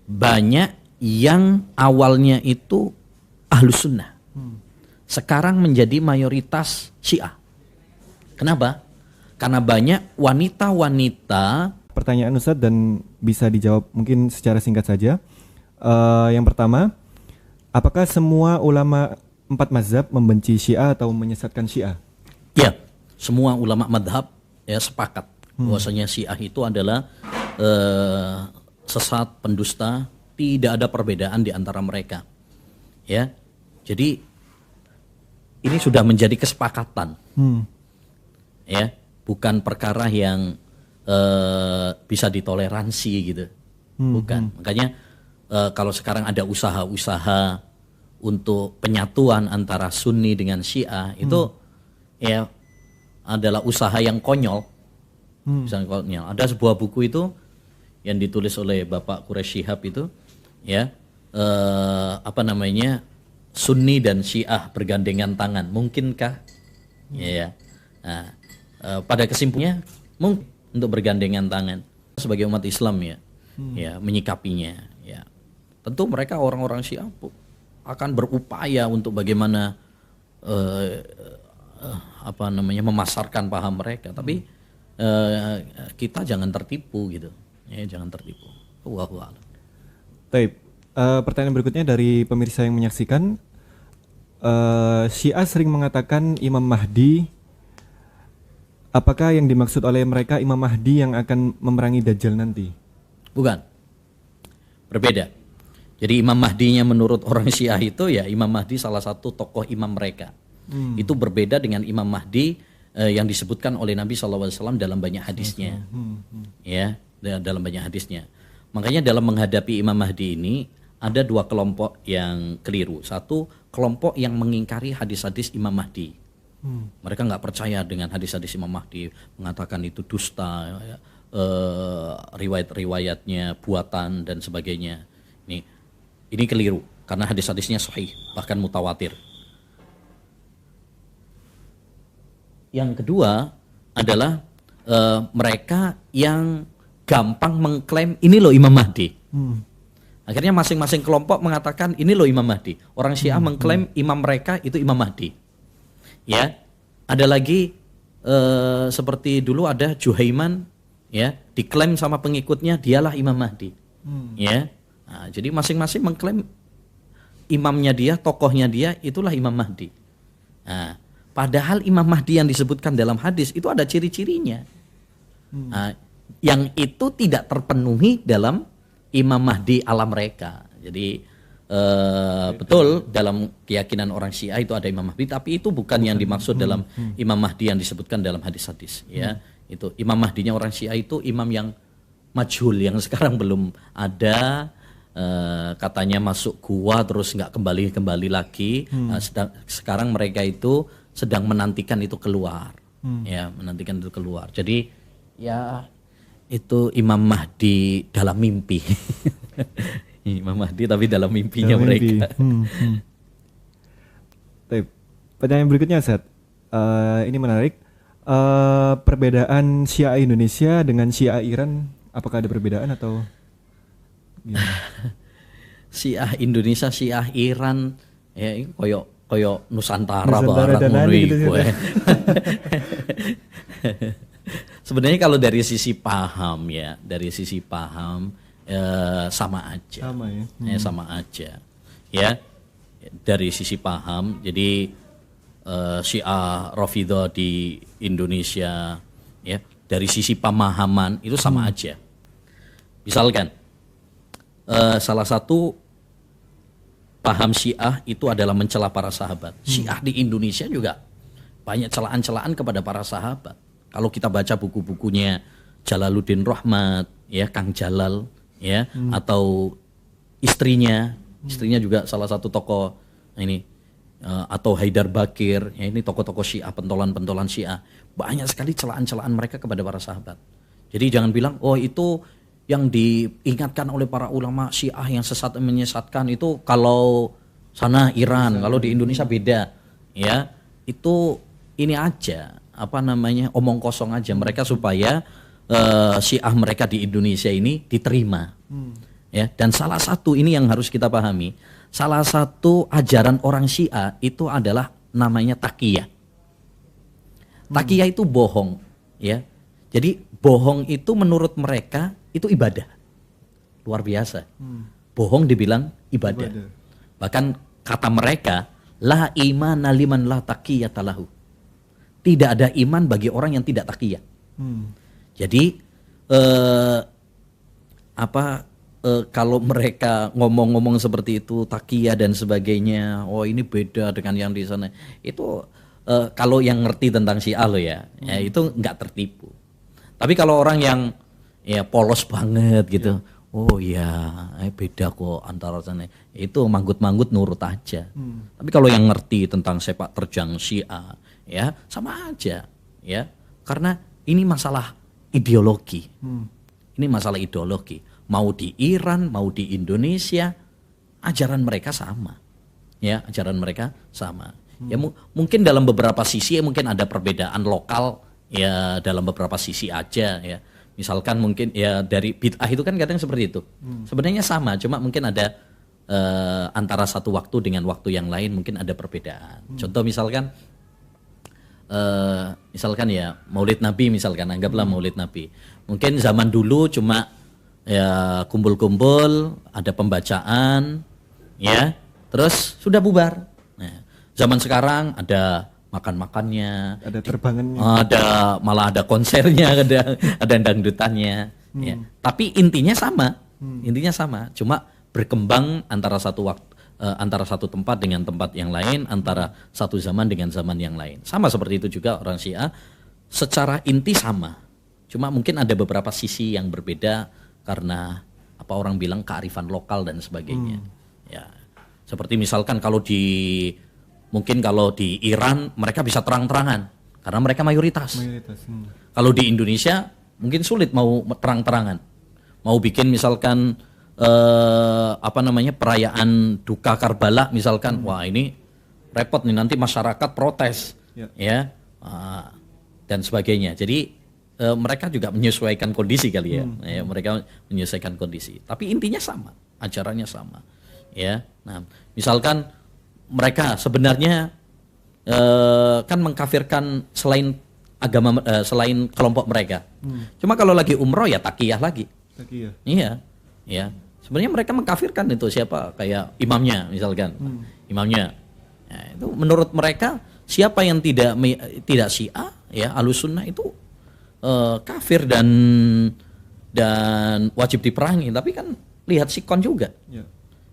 banyak yang awalnya itu Ahlus Sunnah. Sekarang menjadi mayoritas Syiah. Kenapa? Karena banyak wanita-wanita.
Pertanyaan Ustadz dan bisa dijawab mungkin secara singkat saja. Yang pertama, apakah semua ulama 4 mazhab membenci Syiah atau menyesatkan Syiah?
Ya, semua ulama madhab ya sepakat bahwasanya Syiah itu adalah sesat, pendusta, tidak ada perbedaan di antara mereka. Ya, jadi ini sudah menjadi kesepakatan. Ya, bukan perkara yang bisa ditoleransi gitu, bukan. Makanya kalau sekarang ada usaha-usaha untuk penyatuan antara Sunni dengan Syiah itu ya adalah usaha yang konyol. Misalnya ada sebuah buku itu yang ditulis oleh Bapak Quraisy Shihab itu, ya Sunni dan Syiah bergandengan tangan, mungkinkah? Ya. Nah, pada kesimpulannya mungkin untuk bergandengan tangan sebagai umat Islam ya menyikapinya. Ya, tentu mereka orang-orang Syiah akan berupaya untuk bagaimana memasarkan paham mereka, tapi kita jangan tertipu gitu, ya jangan tertipu. Wallahu a'lam.
Baik, pertanyaan berikutnya dari pemirsa yang menyaksikan. Syiah sering mengatakan Imam Mahdi. Apakah yang dimaksud oleh mereka Imam Mahdi yang akan memerangi Dajjal nanti?
Bukan, berbeda. Jadi Imam Mahdinya menurut orang Syiah itu ya Imam Mahdi salah satu tokoh imam mereka. Itu berbeda dengan Imam Mahdi yang disebutkan oleh Nabi SAW dalam banyak hadisnya. Ya, dalam banyak hadisnya. Makanya dalam menghadapi Imam Mahdi ini ada 2 kelompok yang keliru. Satu, kelompok yang mengingkari hadis-hadis Imam Mahdi. Mereka nggak percaya dengan hadis-hadis Imam Mahdi, mengatakan itu dusta, riwayat-riwayatnya buatan dan sebagainya. Ini keliru karena hadis-hadisnya sahih, bahkan mutawatir. Yang kedua adalah mereka yang gampang mengklaim ini loh Imam Mahdi. Akhirnya masing-masing kelompok mengatakan ini loh Imam Mahdi. Orang Syiah mengklaim imam mereka itu Imam Mahdi. Ya, ada lagi seperti dulu ada Juhaiman, ya, diklaim sama pengikutnya dialah Imam Mahdi. Ya, nah, jadi masing-masing mengklaim imamnya dia, tokohnya dia itulah Imam Mahdi. Nah, padahal Imam Mahdi yang disebutkan dalam hadis itu ada ciri-cirinya. Nah, yang itu tidak terpenuhi dalam Imam Mahdi ala mereka. Jadi betul dalam keyakinan orang Syiah itu ada Imam Mahdi, tapi itu bukan yang dimaksud dalam Imam Mahdi yang disebutkan dalam hadis-hadis. Ya, itu Imam Mahdinya orang Syiah itu imam yang majhul, yang sekarang belum ada. Katanya masuk gua terus nggak kembali lagi. Nah, sekarang mereka itu sedang menantikan itu keluar. Ya, menantikan itu keluar. Jadi ya itu Imam Mahdi dalam mimpi. Imam Mahdi tapi dalam mimpinya dalam mereka.
Pertanyaan berikutnya, Ustaz. Ini menarik. Perbedaan Syiah Indonesia dengan Syiah Iran, apakah ada perbedaan atau gimana?
Syiah Indonesia, Syiah Iran, ya ini koyo Nusantara barang ngono iku. Sebenarnya kalau dari sisi paham sama aja. Sama aja. Ya. Dari sisi paham, jadi Syiah Rafidhah di Indonesia ya, dari sisi pemahaman itu sama aja. Misalkan salah satu paham Syiah itu adalah mencela para sahabat. Syiah di Indonesia juga banyak celaan-celaan kepada para sahabat. Kalau kita baca buku-bukunya Jalaluddin Rahmat, ya Kang Jalal, ya, atau istrinya juga salah satu tokoh ini, atau Haidar Bakir, ya ini tokoh-tokoh Syiah, pentolan-pentolan Syiah, banyak sekali celaan-celaan mereka kepada para sahabat. Jadi jangan bilang oh itu yang diingatkan oleh para ulama Syiah yang sesat menyesatkan itu kalau sana Iran, kalau di Indonesia beda, ya itu ini aja apa namanya omong kosong aja mereka supaya Syiah mereka di Indonesia ini diterima, ya. Dan salah satu ini yang harus kita pahami, salah satu ajaran orang Syiah itu adalah namanya taqiyah. Taqiyah itu bohong, ya. Jadi bohong itu menurut mereka itu ibadah. Luar biasa. Bohong dibilang ibadah. Bahkan kata mereka, la imana liman la taqiyata lahu. Tidak ada iman bagi orang yang tidak taqiyah. Jadi kalau mereka ngomong-ngomong seperti itu taqiyah dan sebagainya, oh ini beda dengan yang di sana. Itu kalau yang ngerti tentang Syiah lo ya itu nggak tertipu. Tapi kalau orang yang ya polos banget gitu, oh ya beda kok antara sana, itu manggut-manggut nurut aja. Tapi kalau yang ngerti tentang sepak terjang Syiah, ya sama aja, ya karena ini masalah ideologi. Ini masalah ideologi. Mau di Iran, mau di Indonesia, ajaran mereka sama, ya ajaran mereka sama. Ya mungkin dalam beberapa sisi mungkin ada perbedaan lokal. Ya dalam beberapa sisi aja ya. Misalkan mungkin ya dari bid'ah itu kan kadang seperti itu. Sebenarnya sama, cuma mungkin ada antara satu waktu dengan waktu yang lain mungkin ada perbedaan. Contoh misalkan ya Maulid Nabi misalkan, anggaplah Maulid Nabi. Mungkin zaman dulu cuma ya kumpul-kumpul, ada pembacaan, ya, terus sudah bubar. Nah, zaman sekarang ada makan-makannya,
ada terbangannya,
malah ada konsernya, ada dangdutannya. Ya. Tapi intinya sama, cuma berkembang antara satu waktu, antara satu tempat dengan tempat yang lain, antara satu zaman dengan zaman yang lain. Sama seperti itu juga orang Syiah, secara inti sama, cuma mungkin ada beberapa sisi yang berbeda karena apa orang bilang kearifan lokal dan sebagainya. Ya, seperti misalkan mungkin kalau di Iran mereka bisa terang-terangan karena mereka mayoritas. Kalau di Indonesia mungkin sulit mau terang-terangan. Mau bikin misalkan perayaan duka Karbala misalkan, wah ini repot nih nanti masyarakat protes, ya dan sebagainya. Jadi mereka juga menyesuaikan kondisi kali ya. Mereka menyesuaikan kondisi. Tapi intinya sama, ajarannya sama, ya. Nah misalkan mereka sebenarnya kan mengkafirkan selain agama selain kelompok mereka. Cuma kalau lagi umroh ya taqiyah lagi. Iya, ya. Sebenarnya mereka mengkafirkan itu siapa kayak imamnya misalkan, imamnya. Nah, itu menurut mereka siapa yang tidak Syiah ya Ahlussunnah itu kafir dan wajib diperangi. Tapi kan lihat sikon juga.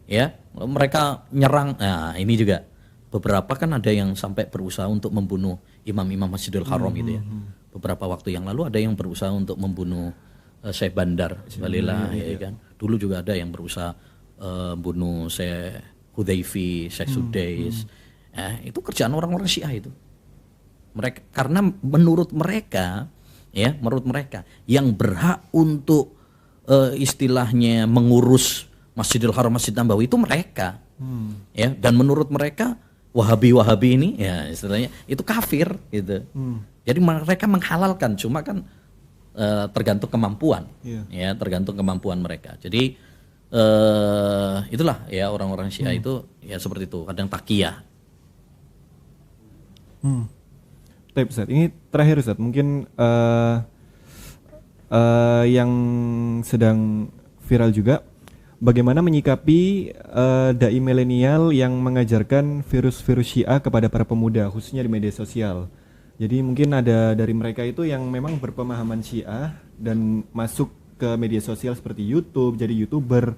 Ya, mereka nyerang. Nah, ini juga beberapa kan ada yang sampai berusaha untuk membunuh imam-imam Masjidil Haram gitu ya. Beberapa waktu yang lalu ada yang berusaha untuk membunuh Syekh Bandar Balila ya kan. Dulu juga ada yang berusaha bunuh Syekh Hudayfi, Syekh Sudais. Itu kerjaan orang-orang Syiah itu. Mereka karena menurut mereka yang berhak untuk istilahnya mengurus Masjidil Haram, Masjid Nabawi itu mereka, ya. Dan menurut mereka Wahabi ini, ya istilahnya itu kafir, gitu. Jadi mereka menghalalkan, cuma kan tergantung kemampuan, ya tergantung kemampuan mereka. Jadi itulah ya orang-orang Syiah itu ya seperti itu, kadang taqiyah.
Tapi Ustaz, ini terakhir Ustaz, mungkin yang sedang viral juga. Bagaimana menyikapi dai milenial yang mengajarkan virus-virus Syiah kepada para pemuda, khususnya di media sosial. Jadi mungkin ada dari mereka itu yang memang berpemahaman Syiah dan masuk ke media sosial seperti YouTube, jadi YouTuber,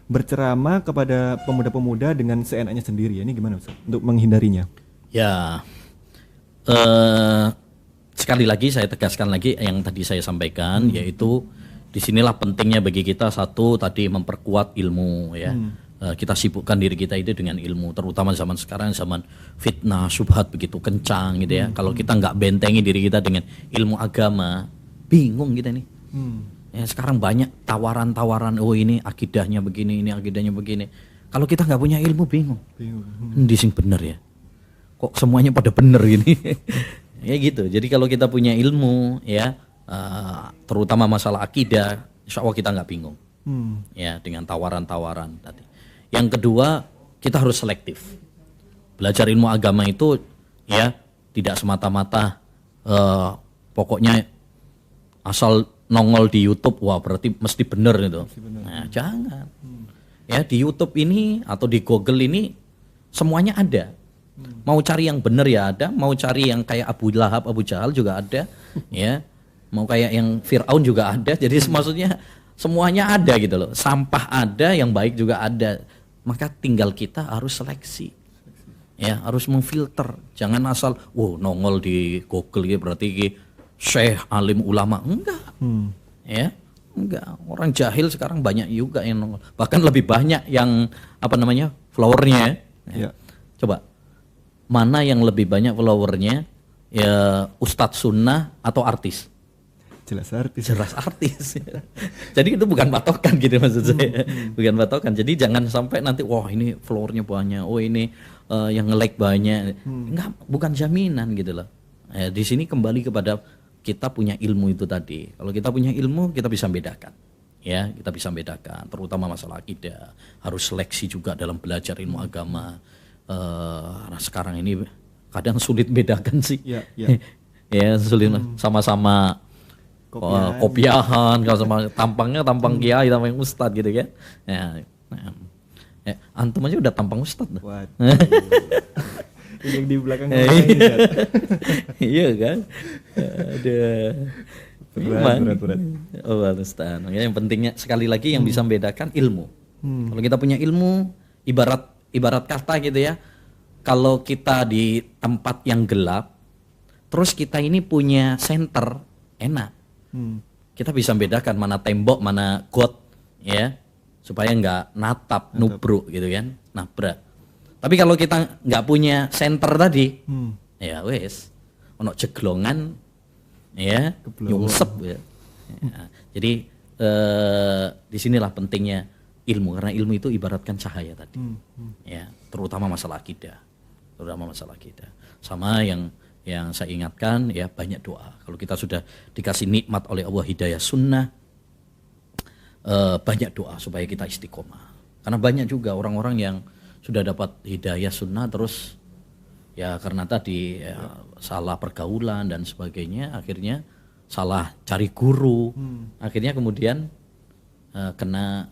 berceramah kepada pemuda-pemuda dengan seenaknya sendiri. Ini gimana Ustaz untuk menghindarinya?
Ya, sekali lagi saya tegaskan lagi yang tadi saya sampaikan, yaitu disinilah pentingnya bagi kita satu tadi memperkuat ilmu ya. Kita sibukkan diri kita itu dengan ilmu, terutama zaman sekarang zaman fitnah syubhat begitu kencang gitu ya. Kalau kita nggak bentengi diri kita dengan ilmu agama, bingung kita nih. Ya, sekarang banyak tawaran-tawaran, oh ini akidahnya begini, ini akidahnya begini. Kalau kita nggak punya ilmu bingung. Ini sing bener ya. Kok semuanya pada bener gini. Ya gitu. Jadi kalau kita punya ilmu ya, terutama masalah akidah, insya Allah kita nggak bingung. Ya, dengan tawaran-tawaran tadi. Yang kedua, kita harus selektif. Belajar ilmu agama itu ya tidak semata-mata pokoknya asal nongol di YouTube, wah berarti mesti bener itu. Nah, jangan. Ya, di YouTube ini atau di Google ini semuanya ada. Mau cari yang bener ya ada, mau cari yang kayak Abu Lahab, Abu Jahal juga ada, ya. Mau kayak yang Fir'aun juga ada. Jadi maksudnya semuanya ada gitu loh. Sampah ada, yang baik juga ada. Maka tinggal kita harus seleksi. Ya, harus memfilter. Jangan asal nongol di Google ya berarti syekh, alim, ulama. Enggak. Ya, enggak. Orang jahil sekarang banyak juga yang nongol. Bahkan lebih banyak yang followernya. Ya. Coba, mana yang lebih banyak followernya? Ya, ustadz sunnah atau artis?
Jelas artis.
Jelas artis. Jadi itu bukan patokan gitu maksud saya. Bukan patokan. Jadi jangan sampai nanti wah ini followernya banyak, ini yang nge-like banyak. Enggak, bukan jaminan gitu loh. Di sini kembali kepada kita punya ilmu itu tadi. Kalau kita punya ilmu, kita bisa bedakan. Ya, kita bisa bedakan, terutama masalah akidah. Harus seleksi juga dalam belajar ilmu agama. Nah sekarang ini kadang sulit bedakan sih. Ya, sulit sama-sama kopiahan, kalau sama tampangnya tampang kiai, tampang ustadz gitu kan. Ya, antum aja udah tampang ustadz.
Yang di belakang
iya kan. Ada
berat.
Yang pentingnya sekali lagi yang bisa membedakan ilmu. Kalau kita punya ilmu, ibarat kata gitu ya. Kalau kita di tempat yang gelap, terus kita ini punya senter, enak. Kita bisa membedakan mana tembok, mana got, ya, supaya nggak nubruk gitu kan, nabrak. Tapi kalau kita nggak punya senter tadi, ya wes, ono jeglongan, ya, nyungsep ya. Jadi disinilah pentingnya ilmu, karena ilmu itu ibaratkan cahaya tadi, ya, terutama masalah akidah, Sama yang saya ingatkan ya, banyak doa. Kalau kita sudah dikasih nikmat oleh Allah hidayah sunnah, banyak doa supaya kita istiqomah. Karena banyak juga orang-orang yang sudah dapat hidayah sunnah terus ya karena tadi salah pergaulan dan sebagainya, akhirnya salah cari guru, akhirnya kemudian kena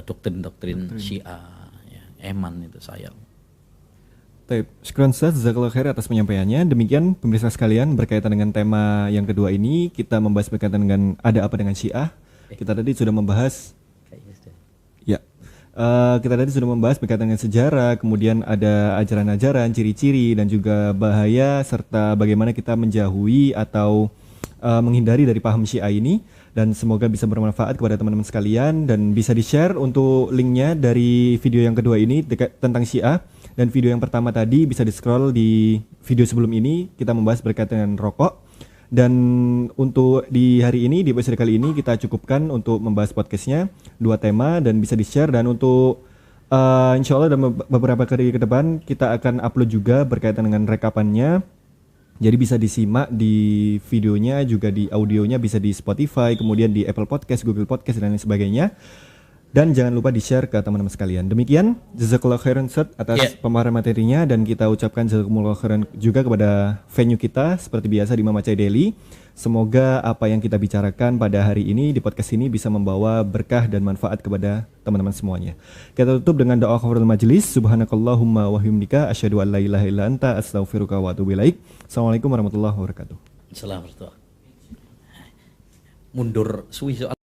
doktrin Syiah, ya, eman itu sayang.
Syukran Ustaz, jazakallahu khair atas penyampaiannya. Demikian pemirsa sekalian, berkaitan dengan tema yang kedua ini, kita membahas berkaitan dengan ada apa dengan Syiah. Kita tadi sudah membahas kita tadi sudah membahas berkaitan dengan sejarah, kemudian ada ajaran-ajaran, ciri-ciri dan juga bahaya serta bagaimana kita menjauhi atau menghindari dari paham Syiah ini, dan semoga bisa bermanfaat kepada teman-teman sekalian dan bisa di-share untuk linknya dari video yang kedua ini tentang Syiah, dan video yang pertama tadi bisa di-scroll di video sebelum ini kita membahas berkaitan dengan rokok. Dan untuk di hari ini, di episode kali ini kita cukupkan untuk membahas podcastnya 2 tema dan bisa di-share, dan untuk insya Allah dalam beberapa kali ke depan kita akan upload juga berkaitan dengan rekapannya. Jadi bisa disimak di videonya, juga di audionya bisa di Spotify, kemudian di Apple Podcast, Google Podcast dan lain sebagainya. Dan jangan lupa di-share ke teman-teman sekalian. Demikian, jazakallahu khairan Ustaz atas pemaparan materinya, dan kita ucapkan jazakumullahu khairan juga kepada venue kita seperti biasa di Mama Chai Daily. Semoga apa yang kita bicarakan pada hari ini di podcast ini bisa membawa berkah dan manfaat kepada teman-teman semuanya. Kita tutup dengan doa kafaratul majelis. Subhanakallahumma wa bihamdika asyhadu an la ilaha illa anta astaghfiruka wa atubu ilaik. Assalamualaikum warahmatullahi wabarakatuh.
Assalamualaikum. Mundur suwi soal